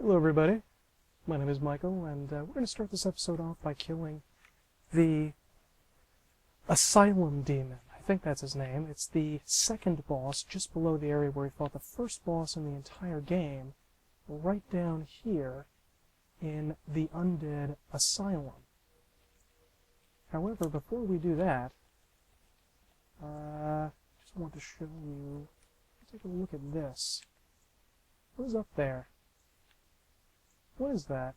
Hello everybody, my name is Michael, and we're going to start this episode off by killing the Asylum Demon. I think that's his name. It's the second boss, just below the area where we fought the first boss in the entire game, right down here in the undead Asylum. However, before we do that, just want to show you, take a look at this. What is up there? What is that?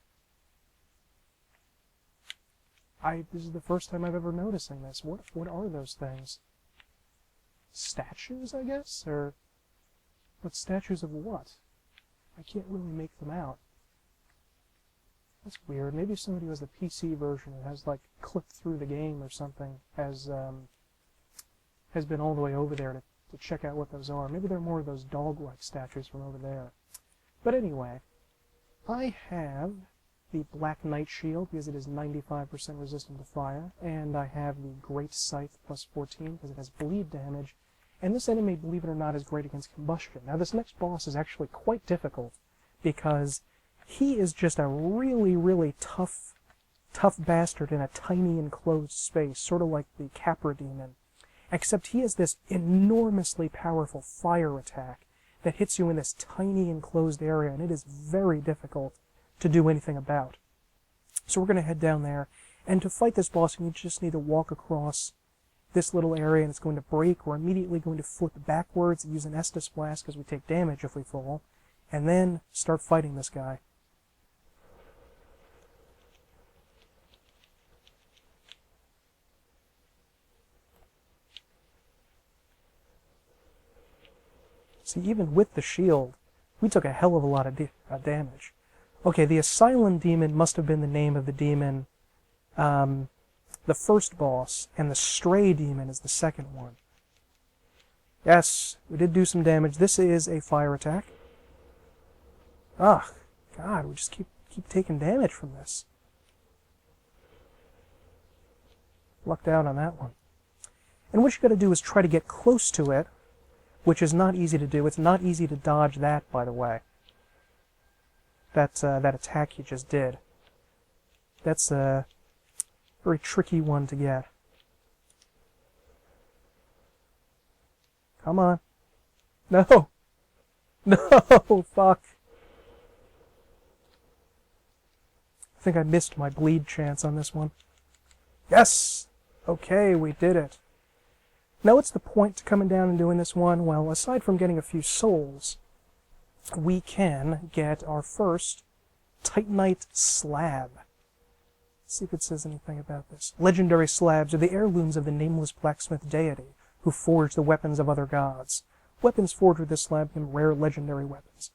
This is the first time I've ever noticing this. What are those things? Statues, I guess? Or what statues of what? I can't really make them out. That's weird. Maybe somebody who has the PC version and has like clipped through the game or something has been all the way over there to check out what those are. Maybe they're more of those dog-like statues from over there. But anyway, I have the Black Knight Shield because it is 95% resistant to fire, and I have the Great Scythe plus 14 because it has bleed damage, and this enemy, believe it or not, is great against combustion. Now this next boss is actually quite difficult because he is just a really, really tough bastard in a tiny enclosed space, sort of like the Capra Demon, except he has this enormously powerful fire attack that hits you in this tiny enclosed area, and it is very difficult to do anything about. So we're going to head down there, and to fight this boss, you just need to walk across this little area, and it's going to break. We're immediately going to flip backwards and use an Estus Blast because we take damage if we fall, and then start fighting this guy. See, even with the shield, we took a hell of a lot of damage. Okay, the Asylum Demon must have been the name of the demon, the first boss, and the Stray Demon is the second one. Yes, we did do some damage. This is a fire attack. Ugh, God, we just keep taking damage from this. Lucked out on that one. And what you gotta do is try to get close to it, which is not easy to do. It's not easy to dodge that, by the way. That attack you just did. That's a very tricky one to get. Come on. No! No! Fuck. I think I missed my bleed chance on this one. Yes! Okay, we did it. Now what's the point to coming down and doing this one? Well, aside from getting a few souls, we can get our first Titanite slab. Let's see if it says anything about this. Legendary slabs are the heirlooms of the nameless blacksmith deity who forged the weapons of other gods. Weapons forged with this slab become rare legendary weapons.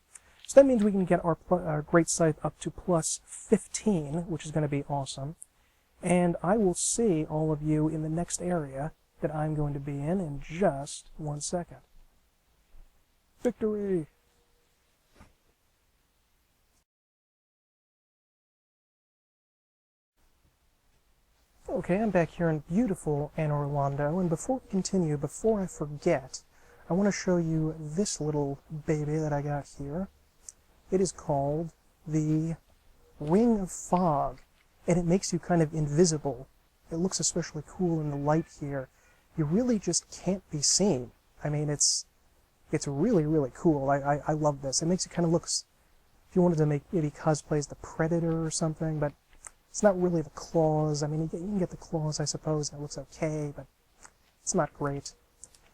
So that means we can get our Great Scythe up to plus 15, which is going to be awesome. And I will see all of you in the next area that I'm going to be in just 1 second. Victory! Okay, I'm back here in beautiful Anne Orlando, and before we continue, before I forget, I want to show you this little baby that I got here. It is called the Ring of Fog, and it makes you kind of invisible. It looks especially cool in the light here. You really just can't be seen. I mean, it's really, really cool. I love this. It makes it kind of look, if you wanted to make maybe cosplay as the Predator or something, but it's not really the claws. I mean, you can get the claws, I suppose, and it looks okay, but it's not great.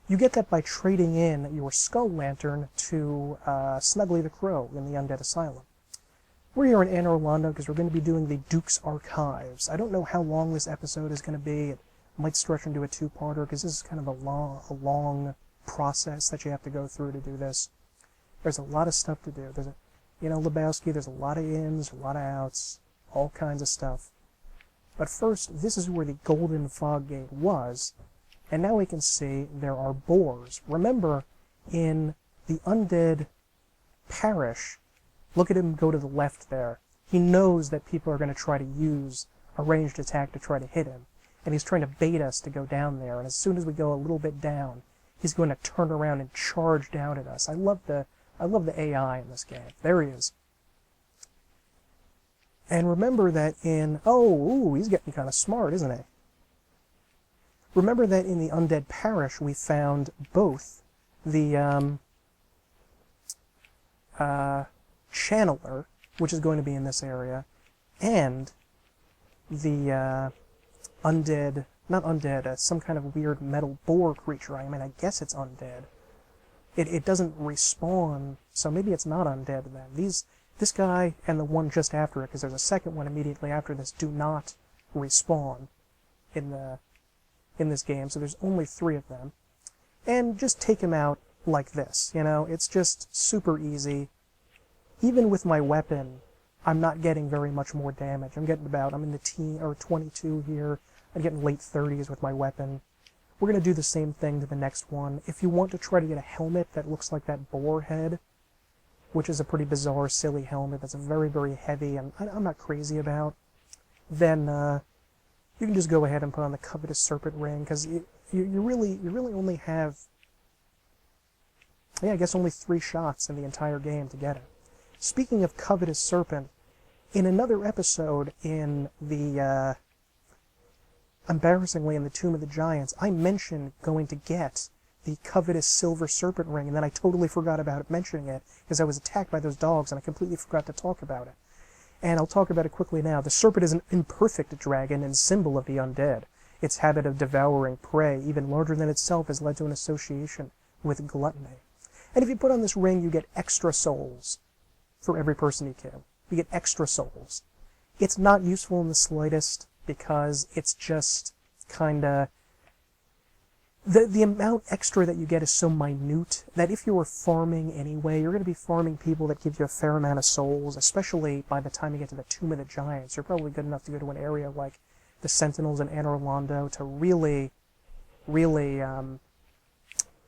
You get that by trading in your Skull Lantern to Snuggly the Crow in the Undead Asylum. We're here in Anne Orlando because we're going to be doing the Duke's Archives. I don't know how long this episode is going to be. It might stretch into a two-parter because this is kind of a long process that you have to go through to do this. There's a lot of stuff to do. There's Lebowski, there's a lot of ins, a lot of outs, all kinds of stuff. But first, this is where the Golden Fog Gate was, and now we can see there are boars. Remember, in the undead parish, look at him go to the left there. He knows that people are going to try to use a ranged attack to try to hit him, and he's trying to bait us to go down there, and as soon as we go a little bit down, he's going to turn around and charge down at us. I love the AI in this game. There he is. And remember that in... Oh, ooh, he's getting kind of smart, isn't he? Remember that in the Undead Parish, we found both the Channeler, which is going to be in this area, and the undead... Not undead, some kind of weird metal boar creature. I mean, I guess it's undead. It doesn't respawn, so maybe it's not undead then. This guy and the one just after it, because there's a second one immediately after this, do not respawn in this game, so there's only 3 of them. And just take him out like this, you know? It's just super easy. Even with my weapon, I'm not getting very much more damage. I'm in the 22 here. I'm getting late 30s with my weapon. We're going to do the same thing to the next one. If you want to try to get a helmet that looks like that boar head, which is a pretty bizarre, silly helmet that's very, very heavy and I'm not crazy about, then you can just go ahead and put on the covetous Serpent ring, because you really only have, I guess only 3 shots in the entire game to get it. Speaking of covetous Serpent, in another episode in the... embarrassingly, in the Tomb of the Giants, I mentioned going to get the covetous silver serpent ring, and then I totally forgot about mentioning it, because I was attacked by those dogs, and I completely forgot to talk about it. And I'll talk about it quickly now. The serpent is an imperfect dragon and symbol of the undead. Its habit of devouring prey, even larger than itself, has led to an association with gluttony. And if you put on this ring, you get extra souls for every person you kill. You get extra souls. It's not useful in the slightest, because it's just kinda... The amount extra that you get is so minute that if you were farming anyway, you're going to be farming people that give you a fair amount of souls, especially by the time you get to the Tomb of the Giants. You're probably good enough to go to an area like the Sentinels in Anne Orlando to really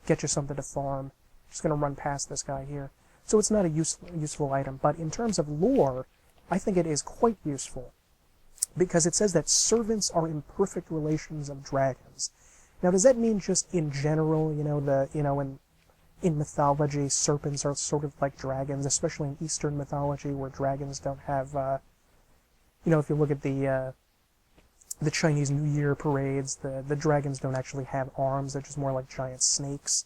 get you something to farm. Just going to run past this guy here. So it's not a useful item, but in terms of lore, I think it is quite useful, because it says that servants are imperfect relations of dragons. Now, does that mean just in general, in mythology, serpents are sort of like dragons, especially in Eastern mythology, where dragons don't have, if you look at the Chinese New Year parades, the dragons don't actually have arms; they're just more like giant snakes.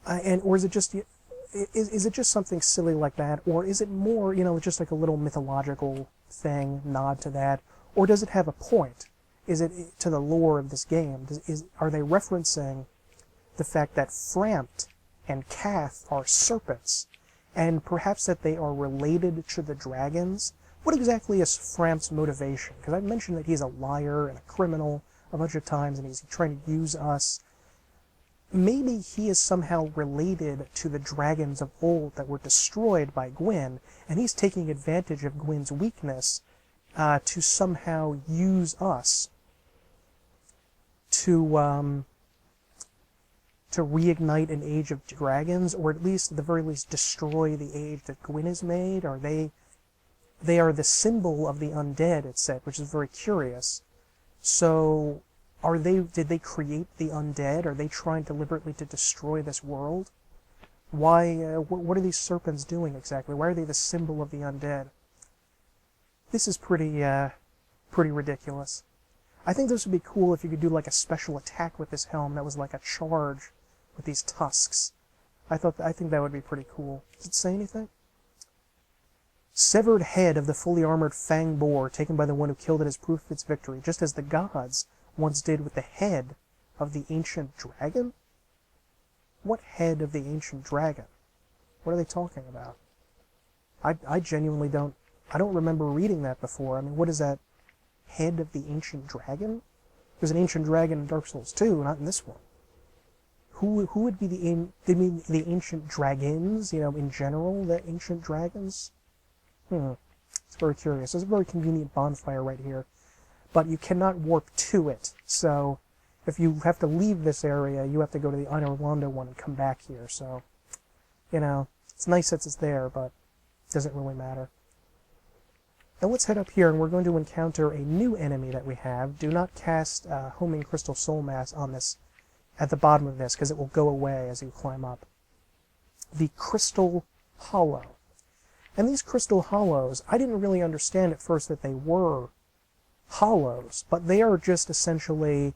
Or is it just something silly like that, or is it more, just like a little mythological thing, nod to that, or does it have a point? Is it to the lore of this game? Are they referencing the fact that Frampt and Cath are serpents, and perhaps that they are related to the dragons? What exactly is Frampt's motivation? Because I mentioned that he's a liar and a criminal a bunch of times, and he's trying to use us. Maybe he is somehow related to the dragons of old that were destroyed by Gwyn, and he's taking advantage of Gwyn's weakness to somehow use us to reignite an age of dragons, or at least, at the very least, destroy the age that Gwyn has made. Are they are the symbol of the undead, it said, which is very curious. So, did they create the undead? Are they trying deliberately to destroy this world? Why, what are these serpents doing exactly? Why are they the symbol of the undead? This is pretty ridiculous. I think this would be cool if you could do like a special attack with this helm that was like a charge with these tusks. I think that would be pretty cool. Does it say anything? Severed head of the fully armored fang boar taken by the one who killed it as proof of its victory, just as the gods once did with the head of the ancient dragon? What head of the ancient dragon? What are they talking about? I genuinely don't remember reading that before. I mean, what is that? Head of the ancient dragon? There's an ancient dragon in Dark Souls 2, not in this one. Who would be the ancient dragons, in general, the ancient dragons? It's very curious. There's a very convenient bonfire right here, but you cannot warp to it, so if you have to leave this area, you have to go to the Anne Orlando one and come back here, so, it's nice that it's there, but it doesn't really matter. Now let's head up here, and we're going to encounter a new enemy that we have. Do not cast Homing Crystal Soul Mass on this, at the bottom of this, because it will go away as you climb up. The Crystal Hollow. And these crystal hollows, I didn't really understand at first that they were hollows, but they are just essentially,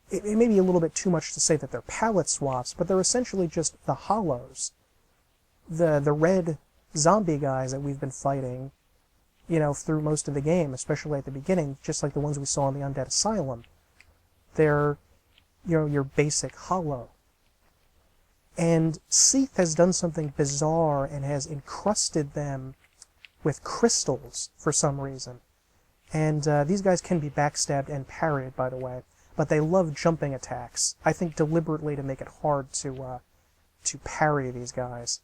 it may be a little bit too much to say that they're palette swaps, but they're essentially just the hollows. The red zombie guys that we've been fighting, you know, through most of the game, especially at the beginning, just like the ones we saw in the Undead Asylum, they're, you know, your basic hollow. And Seath has done something bizarre and has encrusted them with crystals for some reason. And these guys can be backstabbed and parried, by the way, but they love jumping attacks, I think deliberately to make it hard to parry these guys.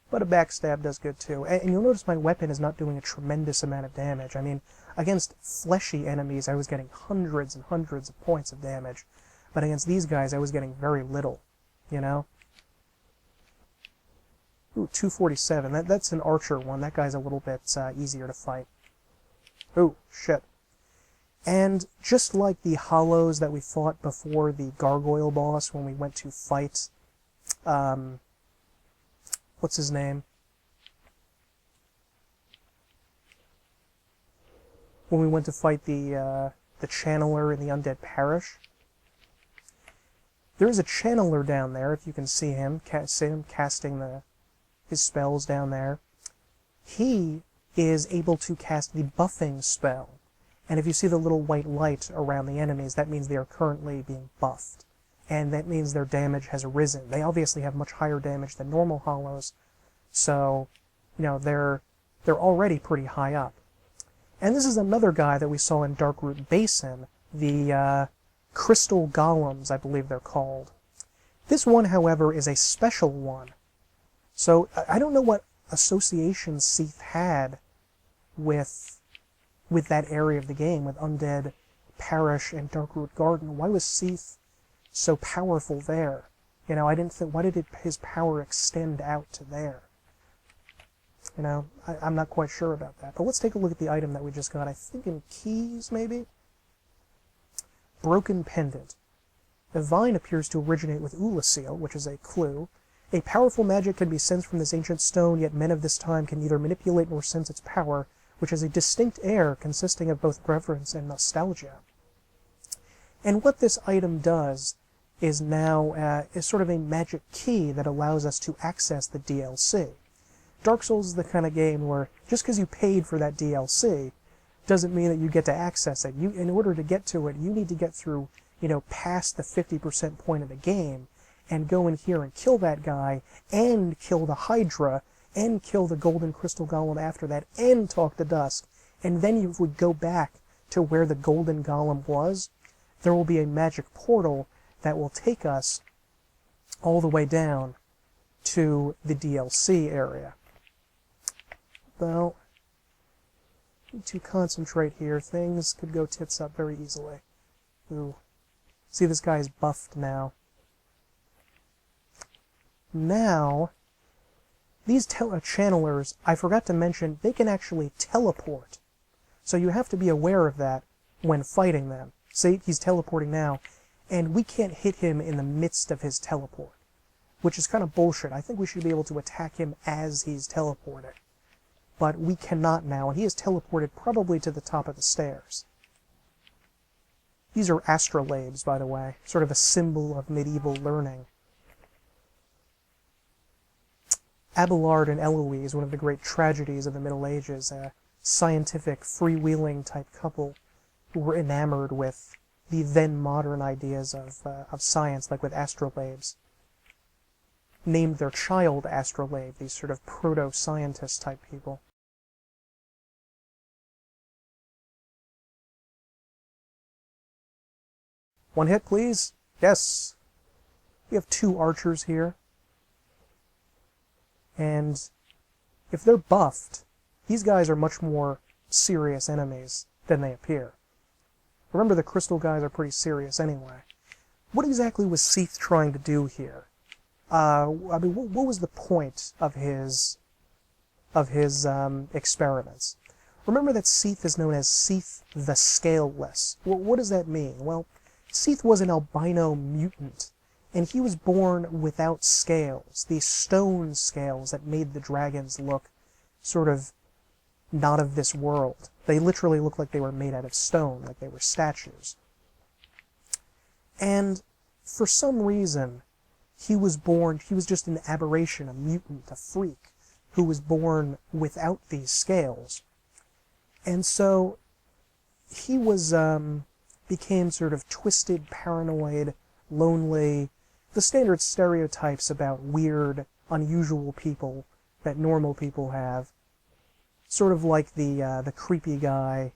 But a backstab does good too. And you'll notice my weapon is not doing a tremendous amount of damage. I mean, against fleshy enemies, I was getting hundreds and hundreds of points of damage. But against these guys, I was getting very little, you know? Ooh, 247. That's an archer one. That guy's a little bit easier to fight. Ooh, shit. And just like the hollows that we fought before the gargoyle boss when we went to fight, what's his name? When we went to fight the channeler in the Undead Parish. There is a channeler down there, if you can see him casting his spells down there. He is able to cast the buffing spell. And if you see the little white light around the enemies, that means they are currently being buffed. And that means their damage has risen. They obviously have much higher damage than normal hollows, so, you know, they're already pretty high up. And this is another guy that we saw in Darkroot Basin, the crystal golems, I believe they're called. This one, however, is a special one. So I don't know what association Seath had with that area of the game, with Undead Parish and Darkroot Garden. Why was Seath so powerful there? You know, I didn't think, why did his power extend out to there? You know, I'm not quite sure about that. But let's take a look at the item that we just got. I think in keys, maybe? Broken Pendant. The vine appears to originate with Ulasil, which is a clue. A powerful magic can be sensed from this ancient stone, yet men of this time can neither manipulate nor sense its power, which has a distinct air consisting of both reverence and nostalgia. And what this item does is now is sort of a magic key that allows us to access the DLC. Dark Souls is the kind of game where just because you paid for that DLC doesn't mean that you get to access it. In order to get to it, you need to get through, you know, past the 50% point of the game and go in here and kill that guy and kill the Hydra and kill the Golden Crystal Golem after that and talk to Dusk. And then if we go back to where the Golden Golem was, there will be a magic portal that will take us all the way down to the DLC area. Well, need to concentrate here. Things could go tits up very easily. Ooh. See, this guy is buffed now. Now, these channelers, I forgot to mention, they can actually teleport. So you have to be aware of that when fighting them. See, he's teleporting now, and we can't hit him in the midst of his teleport, which is kind of bullshit. I think we should be able to attack him as he's teleported. But we cannot now, and he is teleported probably to the top of the stairs. These are astrolabes, by the way, sort of a symbol of medieval learning. Abelard and Eloise, one of the great tragedies of the Middle Ages, a scientific, freewheeling type couple who were enamored with the then-modern ideas of science, like with astrolabes, named their child astrolabe, these sort of proto-scientist type people. One hit, please. Yes. We have 2 archers here. And if they're buffed, these guys are much more serious enemies than they appear. Remember, the crystal guys are pretty serious anyway. What exactly was Seath trying to do here? I mean, what was the point of his experiments? Remember that Seath is known as Seath the Scaleless. Well, what does that mean? Well, Seath was an albino mutant, And he was born without scales, these stone scales that made the dragons look sort of not of this world. They literally looked like they were made out of stone, like they were statues. And for some reason, he was just an aberration, a mutant, a freak, who was born without these scales. And so he became sort of twisted, paranoid, lonely, the standard stereotypes about weird, unusual people that normal people have. Sort of like the creepy guy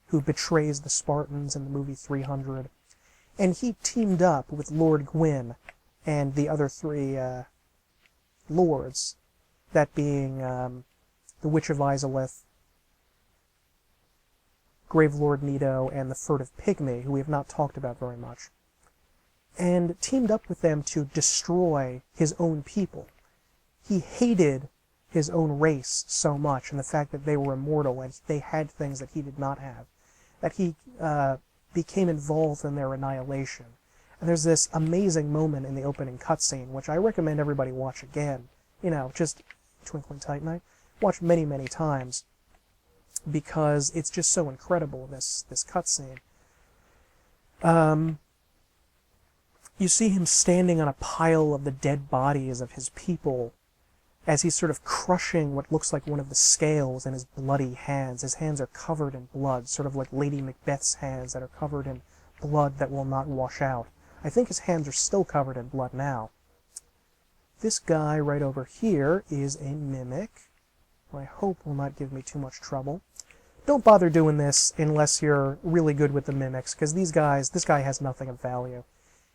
who betrays the Spartans in the movie 300. And he teamed up with Lord Gwyn and the other three lords, that being the Witch of Izalith, Gravelord Nito, and the Furtive Pygmy, who we have not talked about very much, and teamed up with them to destroy his own people. He hated his own race so much, and the fact that they were immortal and they had things that he did not have, that he became involved in their annihilation. And there's this amazing moment in the opening cutscene, which I recommend everybody watch again. You know, just Twinkling Titanite. Watch many, many times, because it's just so incredible, this cutscene. You see him standing on a pile of the dead bodies of his people as he's sort of crushing what looks like one of the scales in his bloody hands. His hands are covered in blood, sort of like Lady Macbeth's hands that are covered in blood that will not wash out. I think his hands are still covered in blood now. This guy right over here is a mimic, who I hope will not give me too much trouble. Don't bother doing this unless you're really good with the mimics, because this guy has nothing of value.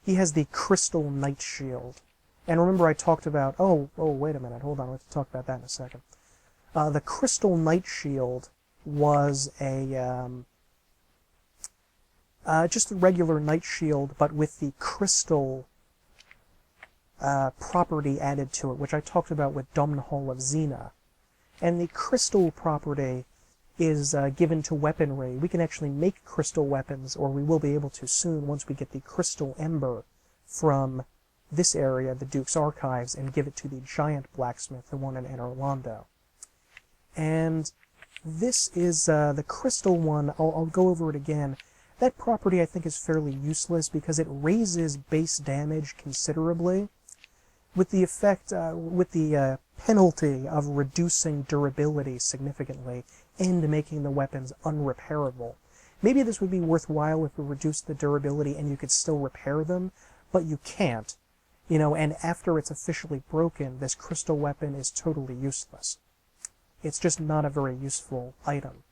He has the Crystal Knight Shield. And remember I talked about... Oh, wait a minute. Hold on. We'll have to talk about that in a second. The Crystal Knight Shield was just a regular Knight Shield, but with the crystal property added to it, which I talked about with Domhnall of Xena. And the crystal property is given to weaponry. We can actually make crystal weapons, or we will be able to soon once we get the Crystal Ember from this area, the Duke's Archives, and give it to the giant blacksmith, the one in Anor Londo. And this is the crystal one. I'll go over it again. That property I think is fairly useless because it raises base damage considerably, with the effect, with the penalty of reducing durability significantly and making the weapons unrepairable. Maybe this would be worthwhile if we reduced the durability and you could still repair them, but you can't. You know, and after it's officially broken, this crystal weapon is totally useless. It's just not a very useful item.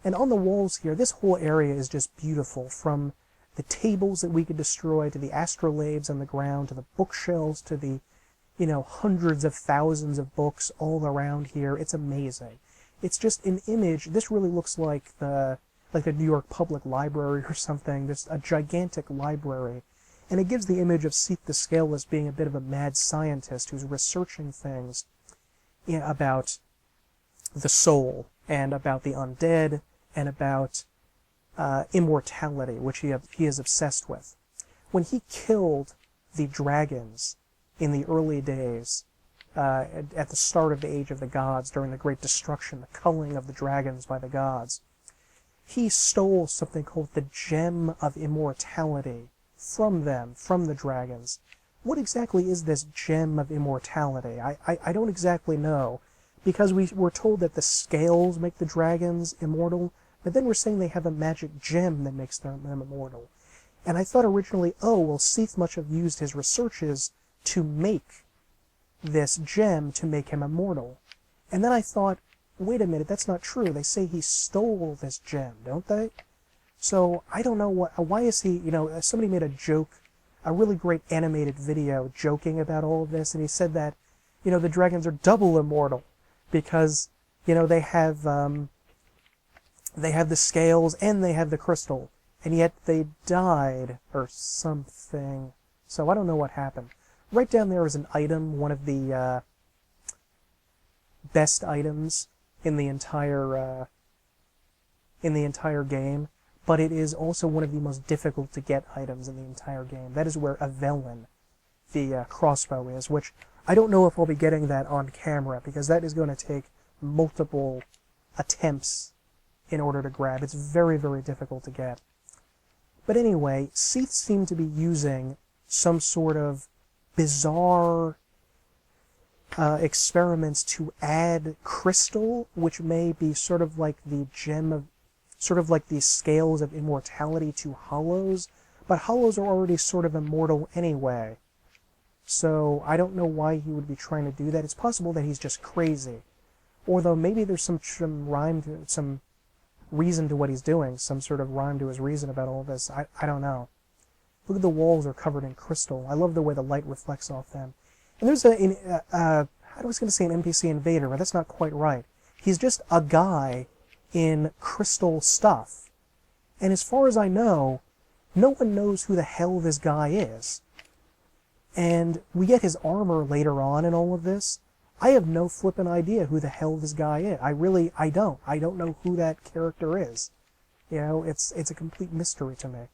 And on the walls here, this whole area is just beautiful, from the tables that we could destroy, to the astrolabes on the ground, to the bookshelves, to the, you know, hundreds of thousands of books all around here. It's amazing. It's just an image. This really looks like the New York Public Library or something. Just a gigantic library. And it gives the image of Seath the Scaleless being a bit of a mad scientist who's researching things about the soul, and about the undead, and about immortality, which he is obsessed with. When he killed the dragons in the early days, at the start of the Age of the Gods, during the Great Destruction, the culling of the dragons by the gods, he stole something called the Gem of Immortality from them, from the dragons. What exactly is this Gem of Immortality? I don't exactly know, because we were told that the scales make the dragons immortal, but then we're saying they have a magic gem that makes them immortal. And I thought originally, oh, well, Seath must have used his researches to make this gem to make him immortal. And then I thought, wait a minute, that's not true. They say he stole this gem, don't they? So I don't know why is he, somebody made a joke, a really great animated video joking about all of this, and he said that, the dragons are double immortal because, they have the scales and they have the crystal, and yet they died or something. So I don't know what happened. Right down there is an item, one of the best items in the entire game, but it is also one of the most difficult to get items in the entire game. That is where Avelin the crossbow is, which I don't know if I'll be getting that on camera, because that is going to take multiple attempts in order to grab. It's very, very difficult to get. But anyway, Seath seemed to be using some sort of bizarre experiments to add crystal, which may be sort of like the gem of, sort of like the scales of immortality to hollows, but hollows are already sort of immortal anyway. So I don't know why he would be trying to do that. It's possible that he's just crazy. Although maybe there's some rhyme to, some reason to what he's doing, some sort of rhyme to his reason about all this. I don't know. Look at the walls are covered in crystal. I love the way the light reflects off them. And there's I was going to say an NPC invader, but that's not quite right. He's just a guy in crystal stuff. And as far as I know, no one knows who the hell this guy is. And we get his armor later on in all of this. I have no flippin' idea who the hell this guy is. I don't. I don't know who that character is. You know, it's a complete mystery to me.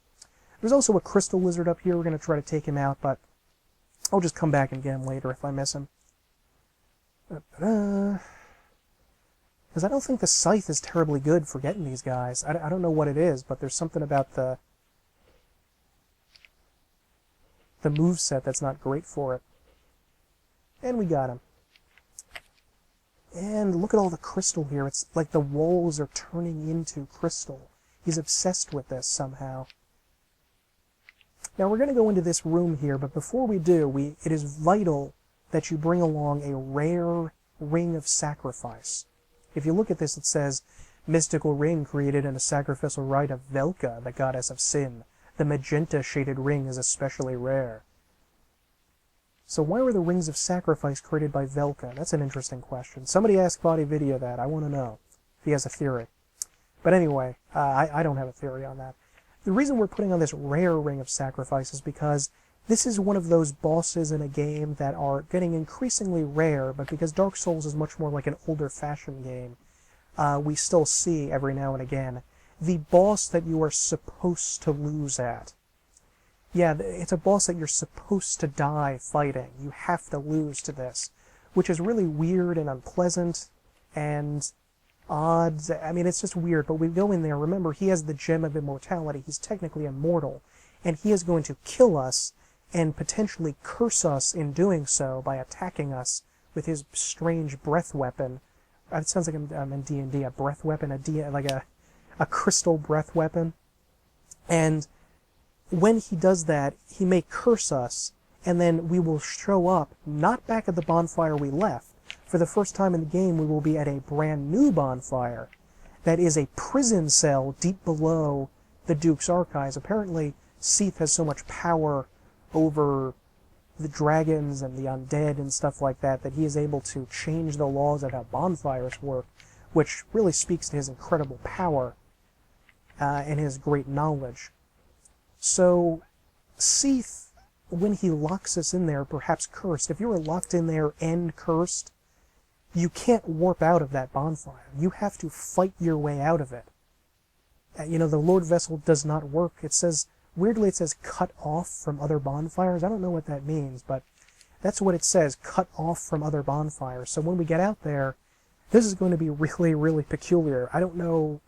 There's also a crystal lizard up here. We're going to try to take him out, but I'll just come back and get him later if I miss him. Because I don't think the scythe is terribly good for getting these guys. I don't know what it is, but there's something about the moveset that's not great for it. And we got him. And look at all the crystal here. It's like the walls are turning into crystal. He's obsessed with this somehow. Now we're going to go into this room here, but before we do, it is vital that you bring along a rare ring of sacrifice. If you look at this, it says, mystical ring created in a sacrificial rite of Velka, the goddess of sin. The magenta-shaded ring is especially rare. So why were the rings of sacrifice created by Velka? That's an interesting question. Somebody asked Body Video that. I want to know if he has a theory. But anyway, I don't have a theory on that. The reason we're putting on this rare ring of sacrifice is because this is one of those bosses in a game that are getting increasingly rare, but because Dark Souls is much more like an older-fashioned game, we still see every now and again the boss that you are supposed to lose at. Yeah, it's a boss that you're supposed to die fighting. You have to lose to this, which is really weird and unpleasant and odd. I mean, it's just weird, but we go in there. Remember, he has the gem of immortality. He's technically immortal, and he is going to kill us and potentially curse us in doing so by attacking us with his strange breath weapon. It sounds like I'm in D&D, a breath weapon, like a crystal breath weapon. And when he does that, he may curse us, and then we will show up, not back at the bonfire we left. For the first time in the game, we will be at a brand new bonfire that is a prison cell deep below the Duke's archives. Apparently, Seath has so much power over the dragons and the undead and stuff like that that he is able to change the laws of how bonfires work, which really speaks to his incredible power and his great knowledge. So, Seath, when he locks us in there, perhaps cursed, if you were locked in there and cursed, you can't warp out of that bonfire. You have to fight your way out of it. You know, the Lord Vessel does not work. It says, weirdly it says cut off from other bonfires. I don't know what that means, but that's what it says, cut off from other bonfires. So when we get out there, this is going to be really, really peculiar. I don't know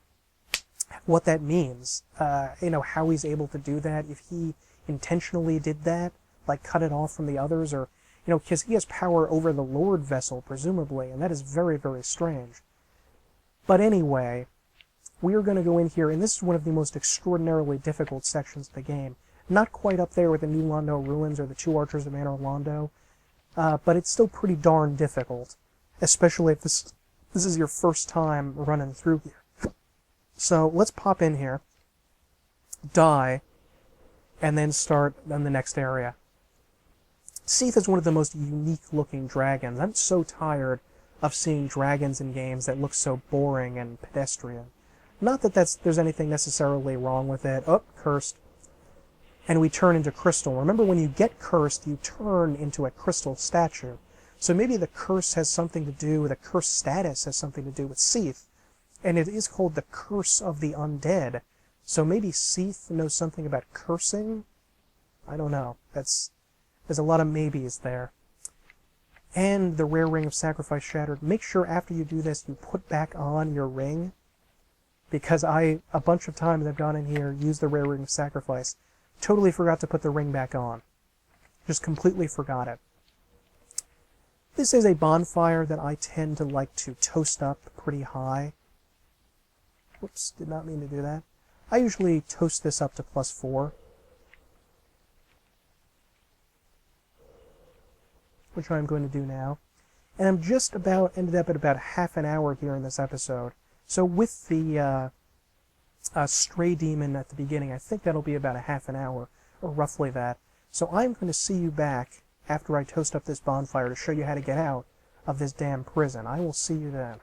what that means. You know, how he's able to do that, if he intentionally did that, like cut it off from the others, or, you know, because he has power over the Lord Vessel, presumably, and that is very, very strange. But anyway, we are going to go in here, and this is one of the most extraordinarily difficult sections of the game. Not quite up there with the New Londo Ruins or the Two Archers of Anor Londo, but it's still pretty darn difficult, especially if this is your first time running through here. So let's pop in here, die, and then start on the next area. Seath is one of the most unique-looking dragons. I'm so tired of seeing dragons in games that look so boring and pedestrian. Not that there's anything necessarily wrong with it. Oh, cursed. And we turn into crystal. Remember, when you get cursed, you turn into a crystal statue. So maybe the curse has something to do, the curse status has something to do with Seath. And it is called the Curse of the Undead. So maybe Seath knows something about cursing? I don't know. That's There's a lot of maybes there. And the rare ring of sacrifice shattered. Make sure after you do this, you put back on your ring. Because a bunch of times I've gone in here, used the rare ring of sacrifice, totally forgot to put the ring back on. Just completely forgot it. This is a bonfire that I tend to like to toast up pretty high. Whoops, did not mean to do that. I usually toast this up to +4. Which I'm going to do now. And I'm just about ended up at about half an hour here in this episode. So with the stray demon at the beginning, I think that'll be about a half an hour, or roughly that. So I'm going to see you back after I toast up this bonfire to show you how to get out of this damn prison. I will see you then.